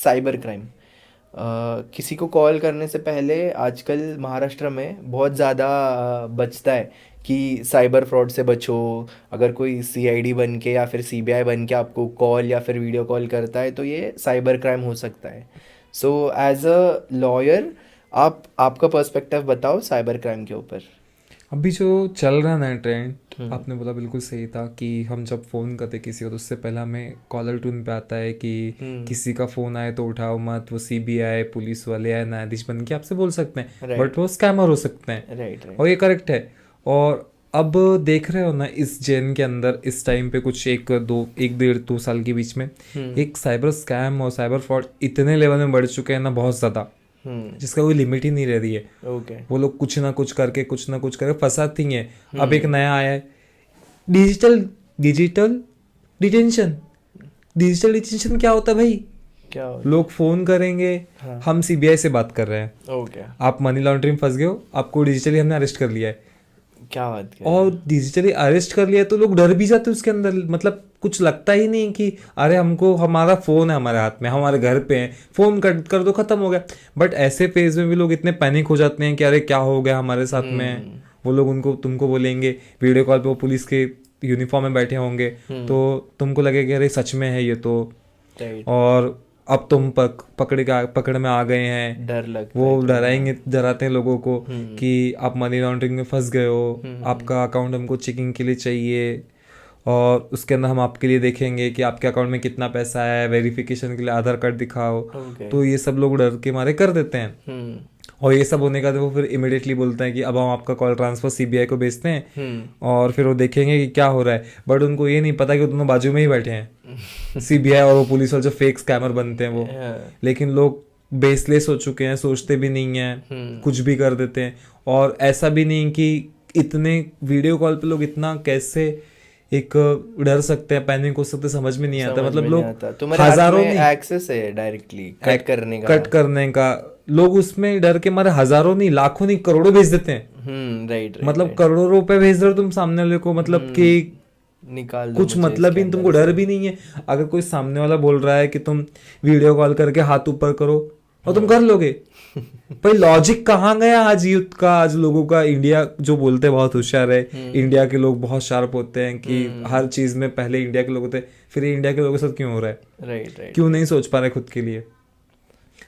Cyber crime. किसी को call करने से पहले आजकल महाराष्ट्र में बहुत ज़्यादा बचता है कि साइबर फ्रॉड से बचो। अगर कोई सीआईडी बन के या फिर सीबीआई बन के आपको कॉल या फिर वीडियो कॉल करता है तो ये साइबर क्राइम हो सकता है। सो एज अ लॉयर, आप आपका पर्सपेक्टिव बताओ साइबर क्राइम के ऊपर। अभी जो चल रहा है ना ट्रेंड, हम्म। आपने बोला बिल्कुल सही था कि हम जब फ़ोन करते किसी को तो उससे पहले हमें कॉलर टून पे आता है कि हम्म। किसी का फ़ोन आए तो उठाओ मत, वो सीबीआई पुलिस वाले या न्यायाधीश बन के आपसे बोल सकते हैं, बट राइट वो स्कैमर हो सकते हैं। राइट और राइट। ये करेक्ट है। और अब देख रहे हो ना इस जेन के अंदर इस टाइम पे कुछ एक डेढ़ दो साल के बीच में हम्म। एक साइबर स्कैम और साइबर फ्रॉड इतने लेवल में बढ़ चुके हैं ना, बहुत ज़्यादा, हम्म। जिसका कोई लिमिट ही नहीं रह रही है। ओके। वो लोग कुछ ना कुछ करके फंसाती हैं। अब एक हम्म। नया आया है, digital digital detention. Digital detention क्या होता है भाई? क्या होता लोग फोन करेंगे, है? हाँ। हम सीबीआई से बात कर रहे हैं, ओके। आप मनी लॉन्ड्रिंग में फंस गए हो, आपको डिजिटली हमने अरेस्ट कर लिया है। क्या बात कर रहे और हैं? डिजिटली अरेस्ट कर लिया तो लोग डर भी जाते हैं उसके अंदर, मतलब कुछ लगता ही नहीं कि अरे हमको, हमारा फ़ोन है हमारे हाथ में, हमारे घर पे है, फ़ोन कट कर दो ख़त्म हो गया। बट ऐसे फेज में भी लोग इतने पैनिक हो जाते हैं कि अरे क्या हो गया हमारे साथ में। हम्म। वो लोग उनको तुमको बोलेंगे वीडियो कॉल पे, वो पुलिस के यूनिफॉर्म में बैठे होंगे, हम्म। तो तुमको लगेगा अरे सच में है ये तो। राइट। और अब तुम पकड़ में आ गए हैं। डर लगता है वो थोड़ा। डराते हैं लोगों को हम्म। कि आप मनी लॉन्ड्रिंग में फंस गए हो, हम्म। आपका अकाउंट हमको चेकिंग के लिए चाहिए, और उसके अंदर हम आपके लिए देखेंगे कि आपके अकाउंट में कितना पैसा है, वेरिफिकेशन के लिए आधार कार्ड दिखाओ। ओके। तो ये सब लोग डर के मारे कर देते हैं। हम्म। और ये सब होने का तो वो फिर इमिडिएटली बोलते हैं कि अब हम आपका कॉल ट्रांसफर सीबीआई को भेजते हैं, हम्म। और फिर वो देखेंगे कि क्या हो रहा है। बट उनको ये नहीं पता कि वो दोनों बाजू में ही बैठे हैं, सीबीआई और वो पुलिस वाले जो फेक स्कैमर बनते हैं वो। हाँ। लेकिन लोग बेसलेस हो चुके हैं, सोचते भी नहीं हैं, हम्म। कुछ भी कर देते हैं। और ऐसा भी नहीं कि इतने वीडियो कॉल पे लोग इतना कैसे एक डर सकते हैं, पैनिक हो सकते हैं, समझ में नहीं आता। समझ मतलब में नहीं लोग आता, तुम्हारे हाथ हजारों में नहीं, एक्सेस है डायरेक्टली कट करने का। कट करने का, लोग उसमें डर के मारे हजारों नहीं, लाखों नहीं, करोड़ों भेज देते हैं। राइट राइट मतलब राइट। करोड़ों रुपए भेज रहे हो तुम सामने वाले को, मतलब कि निकाल दो कुछ मुझे मतलब इसके ही नहीं, अंदर तुमको डर से। भी नहीं है। अगर कोई सामने वाला बोल रहा है कि तुम वीडियो कॉल करके हाथ ऊपर करो, और तुम कर लोगे। भाई लॉजिक कहाँ गया आज यूथ का, आज लोगों का। इंडिया जो बोलते हैं बहुत होशियार है, इंडिया के लोग बहुत शार्प होते हैं कि हर चीज में पहले इंडिया के लोग होते हैं, फिर ये इंडिया के लोगों के साथ क्यों हो रहा है? राइट राइट क्यों नहीं राइट। सोच पा रहे खुद के लिए?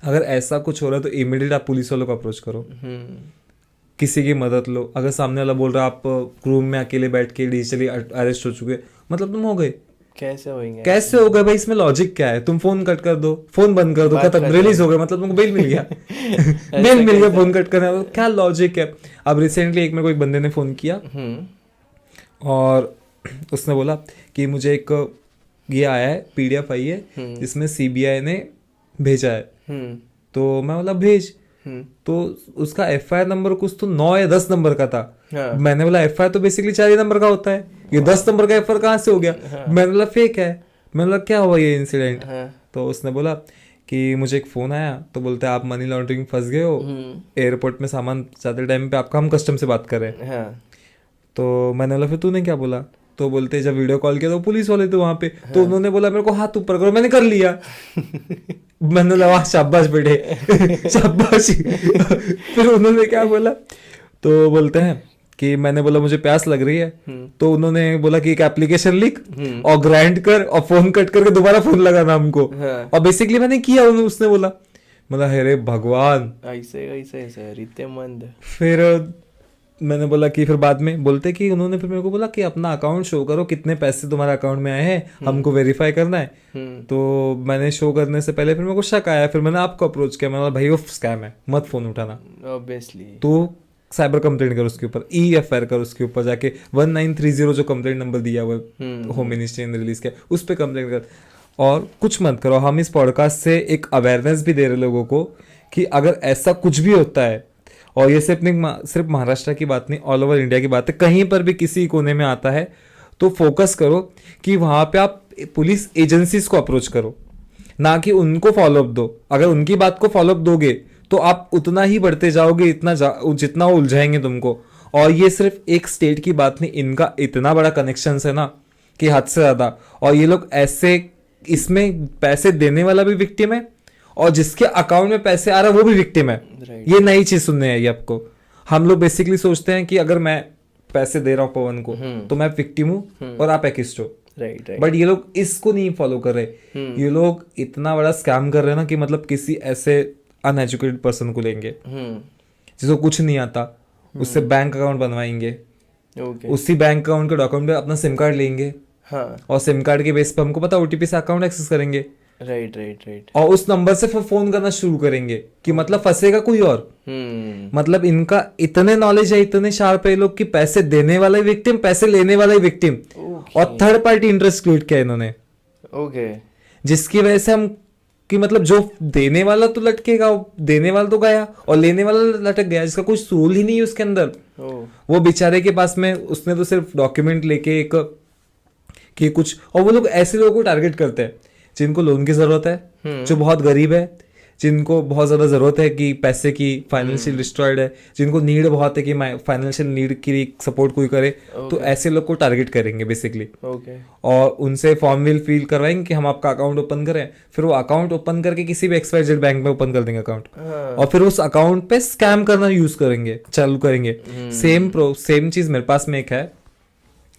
अगर ऐसा कुछ हो रहा है तो इमीडिएट आप पुलिस वालों को अप्रोच करो, हम्म। किसी की मदद लो। अगर सामने वाला बोल रहा है आप रूम में अकेले बैठ के डिजिटली अरेस्ट हो चुके, मतलब तुम हो गए। कैसे होएंगे कैसे ऐसे? हो गए भाई? इसमें लॉजिक क्या है? तुम फोन कट कर दो, फोन बंद कर दो, बात खत्म, रिलीज खत्म। हो गए, मतलब तुमको बेल मिल गया। बेल ऐसा मिल गया कैसे? फोन कट करने का, क्या लॉजिक है? अब रिसेंटली एक मेरे को एक बंदे ने फोन किया, हम्म। और उसने बोला कि मुझे एक ये आया है, पीडीएफ आई है जिसमें सीबीआई ने भेजा है। हम्म। तो मैं बोला भेज। हम्म। तो उसका एफआईआर नंबर कुछ तो 9 या 10 नंबर का था। हाँ। मैंने बोला एफआईआर तो बेसिकली 4 ही नंबर का होता है, ये 10 नंबर का एफआईआर कहाँ से हो गया? मैंने बोला फेक है। मैंने बोला क्या हुआ ये इंसिडेंट? हाँ। तो उसने बोला कि मुझे एक फ़ोन आया, तो बोलते हैं आप मनी लॉन्ड्रिंग फंस गए हो, एयरपोर्ट में सामान जाते टाइम पे आपका हम कस्टम से बात कर रहे हैं। हाँ। तो मैंने बोला फिर तूने क्या बोला? तो बोलते जब वीडियो कॉल किया तो पुलिस वाले थे वहाँ पे, तो उन्होंने बोला मेरे को हाथ ऊपर करो, मैंने कर लिया। मैंने बोला वाह शाबाश बेटे, शाबाश। फिर उन्होंने क्या बोला, तो बोलते हैं कि मैंने बोला मुझे प्यास लग रही है, तो उन्होंने बोला कि एक एप्लीकेशन लिख और ग्राइंड कर और फोन कट करके दोबारा फोन लगाना हमको। हाँ। और बेसिकली मैंने किया, उसने बोला, मतलब अरे भगवान। ऐसे ऐसे ऐसे रीते मंद। फिर मैंने बोला कि फिर बाद में बोलते कि उन्होंने फिर मेरे को बोला कि अपना अकाउंट शो करो, कितने पैसे तुम्हारे अकाउंट में आए हैं, हमको वेरीफाई करना है। तो मैंने शो करने से पहले फिर मेरे को शक आया, फिर मैंने आपको अप्रोच किया। मैंने बोला भाई वो स्कैम है, मत फोन उठाना, ऑब्वियसली। तो साइबर कंप्लेंट कर उसके ऊपर, EFR कर उसके ऊपर जाके, 1930 जो कंप्लेंट नंबर दिया हुआ होम मिनिस्ट्री ने रिलीज किया, उस पर कंप्लेंट कर। और कुछ मत करो, हम इस पॉडकास्ट से एक अवेयरनेस भी दे रहे लोगों को कि अगर ऐसा कुछ भी होता है, और ये सिर्फ महाराष्ट्र की बात नहीं, ऑल ओवर इंडिया की बात है, कहीं पर भी किसी कोने में आता है तो फोकस करो कि वहाँ पे आप पुलिस एजेंसीज को अप्रोच करो, ना कि उनको फॉलोअप दो। अगर उनकी बात को फॉलोअप दोगे तो आप उतना ही बढ़ते जाओगे, जितना वो उलझाएंगे तुमको। और ये सिर्फ एक स्टेट की बात नहीं, इनका इतना बड़ा कनेक्शन है ना कि हद से ज़्यादा। और ये लोग ऐसे, इसमें पैसे देने वाला भी विक्टिम है और जिसके अकाउंट में पैसे आ रहा है वो भी विक्टिम है। Right. ये नई चीज सुनने आई आपको। हम लोग बेसिकली सोचते हैं कि अगर मैं पैसे दे रहा हूँ पवन को तो मैं विक्टिम हूँ और आप एकिस्ट हो। Right right. बट ये लोग इसको नहीं फॉलो कर रहे। ये लोग इतना बड़ा स्कैम कर रहे हैं ना कि मतलब किसी ऐसे अनएजुकेटेड पर्सन को लेंगे जिसको कुछ नहीं आता, उससे बैंक अकाउंट बनवाएंगे, ओके। उसी बैंक अकाउंट के डॉक्यूमेंट पे अपना सिम कार्ड लेंगे हाँ। और सिम कार्ड के बेस पे हमको पता ओटीपी से अकाउंट एक्सेस करेंगे राइट राइट राइट। और उस नंबर से फिर फोन करना शुरू करेंगे कि मतलब फंसेगा कोई और। मतलब इनका इतने नॉलेज है, इतने शार्प है लोग कि पैसे देने वाला ही विक्टिम, पैसे लेने वाला ही विक्टिम, और थर्ड पार्टी इंटरेस्ट क्रिएट किया इन्होंने। ओके। जिसकी वजह से हम कि मतलब जो देने वाला तो लटकेगा, देने वाला तो गया और लेने वाला लटक गया, जिसका कोई सोल ही नहीं है उसके अंदर। वो बेचारे के पास में उसने तो सिर्फ डॉक्यूमेंट लेके एक कि कुछ, और वो लोग ऐसे लोगों को टारगेट करते हैं जिनको लोन की जरूरत है, जो बहुत गरीब है, जिनको बहुत ज्यादा जरूरत है कि पैसे की, फाइनेंशियल डिस्ट्रॉयड है, जिनको नीड बहुत है कि फाइनेंशियल नीड की सपोर्ट कोई करे, तो ऐसे लोग को टारगेट करेंगे बेसिकली। और उनसे फॉर्म विल फिल करवाएंगे कि हम आपका अकाउंट ओपन करें, फिर वो अकाउंट ओपन करके किसी भी XYZ बैंक में ओपन कर देंगे अकाउंट, और फिर उस अकाउंट पे स्कैम करना यूज करेंगे, चालू करेंगे। सेम चीज मेरे पास में एक है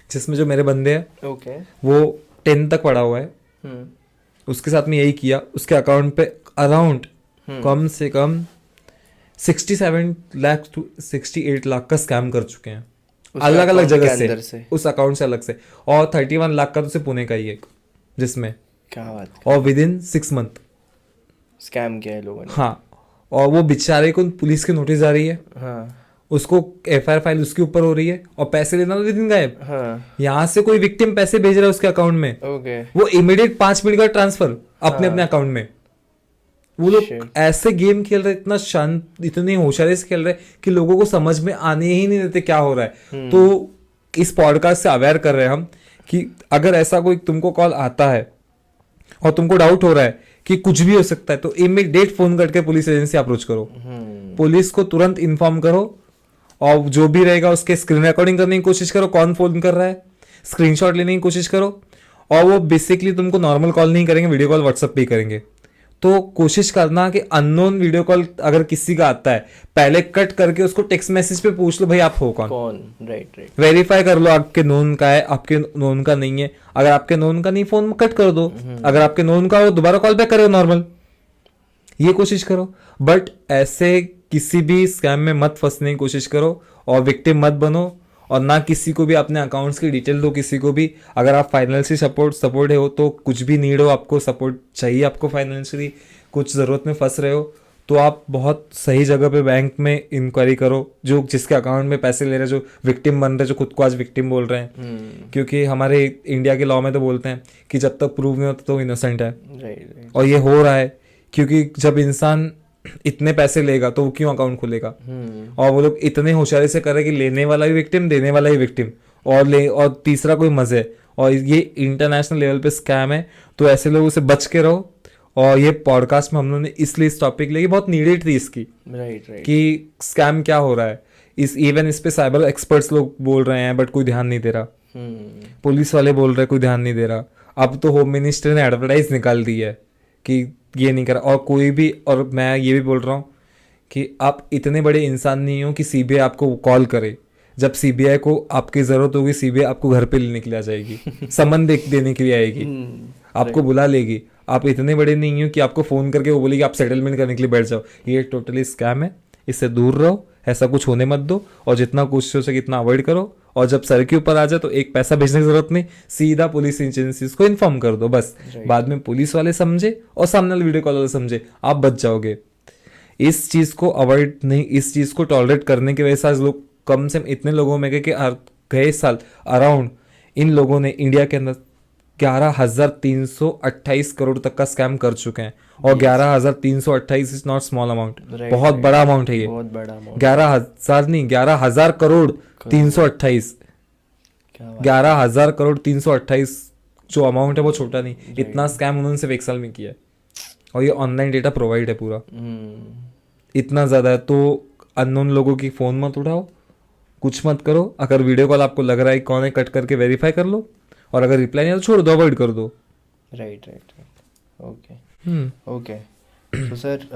जिसमें जो मेरे बंदे हैं वो 10 तक पढ़ा हुआ है, उसके साथ में यही किया। उसके अकाउंट पे अराउंड कम से कम 67 लाख to 68 लाख का स्कैम कर चुके हैं, अलग अलग जगह से, उस अकाउंट से अलग से। और 31 लाख का तो सिर्फ पुणे का ही एक, जिसमें क्या बात, और विद इन 6 मंथ स्कैम किया है लोगों ने। हाँ, और वो बेचारे को पुलिस की नोटिस आ रही है, हाँ, उसको FIR फाइल उसके ऊपर हो रही है, और पैसे लेना तो दिन गायब। हाँ, यहाँ से कोई विक्टिम पैसे भेज रहा है उसके अकाउंट में, वो इमीडिएट 5 मिनट का ट्रांसफर अपने अपने अकाउंट में। वो लोग ऐसे गेम खेल रहे, इतना शांत, इतनी होशियारी से खेल रहे कि लोगों को समझ में आने ही नहीं देते क्या हो रहा है। तो इस पॉडकास्ट से अवेयर कर रहे हैं हम कि अगर ऐसा कोई तुमको कॉल आता है और तुमको डाउट हो रहा है कि कुछ भी हो सकता है, तो इमीडिएट फोन करके पुलिस एजेंसी अप्रोच करो, पुलिस को तुरंत इन्फॉर्म करो, और जो भी रहेगा उसके स्क्रीन रिकॉर्डिंग करने की कोशिश करो, कौन फोन कर रहा है, स्क्रीनशॉट लेने की कोशिश करो। और वो बेसिकली तुमको नॉर्मल कॉल नहीं करेंगे, वीडियो कॉल व्हाट्सएप पे ही करेंगे। तो कोशिश करना कि अननोन वीडियो कॉल अगर किसी का आता है, पहले कट करके उसको टेक्स्ट मैसेज पे पूछ लो भाई आप हो कौन। Right right. वेरीफाई कर लो आपके नोन का है, आपके नोन का नहीं है। अगर आपके नोन का नहीं, फोन कट कर दो। अगर आपके नोन का हो दोबारा कॉल बैक करो नॉर्मल, ये कोशिश करो। बट ऐसे किसी भी स्कैम में मत फंसने की कोशिश करो और विक्टिम मत बनो, और ना किसी को भी अपने अकाउंट्स की डिटेल दो किसी को भी। अगर आप फाइनेंशियली सपोर्ट हो, तो कुछ भी नीड हो, आपको सपोर्ट चाहिए, आपको फाइनेंशियली कुछ ज़रूरत में फंस रहे हो, तो आप बहुत सही जगह पे बैंक में इंक्वायरी करो, जो जिसके अकाउंट में पैसे ले रहे हैं, जो विक्टिम बन रहे हैं, जो खुद को आज विक्टिम बोल रहे हैं। क्योंकि हमारे इंडिया के लॉ में तो बोलते हैं कि जब तक प्रूव नहीं होता तो इनोसेंट है। और ये हो रहा है, क्योंकि जब इंसान इतने पैसे लेगा तो वो क्यों अकाउंट खोलेगा। और वो लोग इतने होशियारी से कर रहे हैं कि लेने वाला भी विक्टिम, देने वाला ही विक्टिम, और तीसरा कोई मजे। और ये इंटरनेशनल लेवल पे स्कैम है, तो ऐसे लोगों से बच के रहो। और ये पॉडकास्ट में हम लोगों ने इसलिए इस टॉपिक लेके, बहुत नीडेड थी इसकी, कि स्कैम क्या हो रहा है। इस पे साइबर एक्सपर्ट्स लोग बोल रहे हैं बट कोई ध्यान नहीं दे रहा, पुलिस वाले बोल रहे कोई ध्यान नहीं दे रहा। अब तो होम मिनिस्टर ने एडवर्टाइज निकाल दी है कि ये नहीं करा। और कोई भी, और मैं ये भी बोल रहा हूँ कि आप इतने बड़े इंसान नहीं हो कि CBI आपको कॉल करे। जब CBI को आपकी जरूरत होगी, CBI आपको घर पे लेने के लिए आ जाएगी, समन देने के लिए आएगी, आपको बुला लेगी। आप इतने बड़े नहीं हो कि आपको फोन करके वो बोलेगी आप सेटलमेंट करने के लिए बैठ जाओ। ये टोटली स्कैम है, इससे दूर रहो, ऐसा कुछ होने मत दो, और जितना कोशिश हो सके इतना अवॉइड करो। और जब सर के ऊपर आ जाए तो एक पैसा भेजने की जरूरत नहीं, सीधा पुलिस एजेंसीज को इन्फॉर्म कर दो बस। बाद में पुलिस वाले समझे और सामने वाले वीडियो कॉल वाले समझे, आप बच जाओगे। इस चीज को अवॉइड नहीं, इस चीज को टॉलरेट करने की वजह से आज लोग, कम से कम इतने लोगों में कि गए साल अराउंड इन लोगों ने इंडिया के अंदर 11,328 करोड़ तक का स्कैम कर चुके हैं। और 11,328 इज नॉट स्मॉल अमाउंट, बहुत बड़ा अमाउंट है ये। 11,000 नहीं, 11,000 करोड़ 328, 11,000 करोड़ 328 जो अमाउंट है वो छोटा नहीं। इतना स्कैम उन्होंने सिर्फ 1 साल में किया है, और ये ऑनलाइन डेटा प्रोवाइड है पूरा। इतना ज्यादा है, तो अननोन लोगों की फोन मत उठाओ, कुछ मत करो। अगर वीडियो कॉल आपको लग रहा है कौन है, कट करके वेरीफाई कर लो, और अगर रिप्लाई नहीं तो छोड़ दो, अवॉइड कर दो। राइट। ओके। तो सर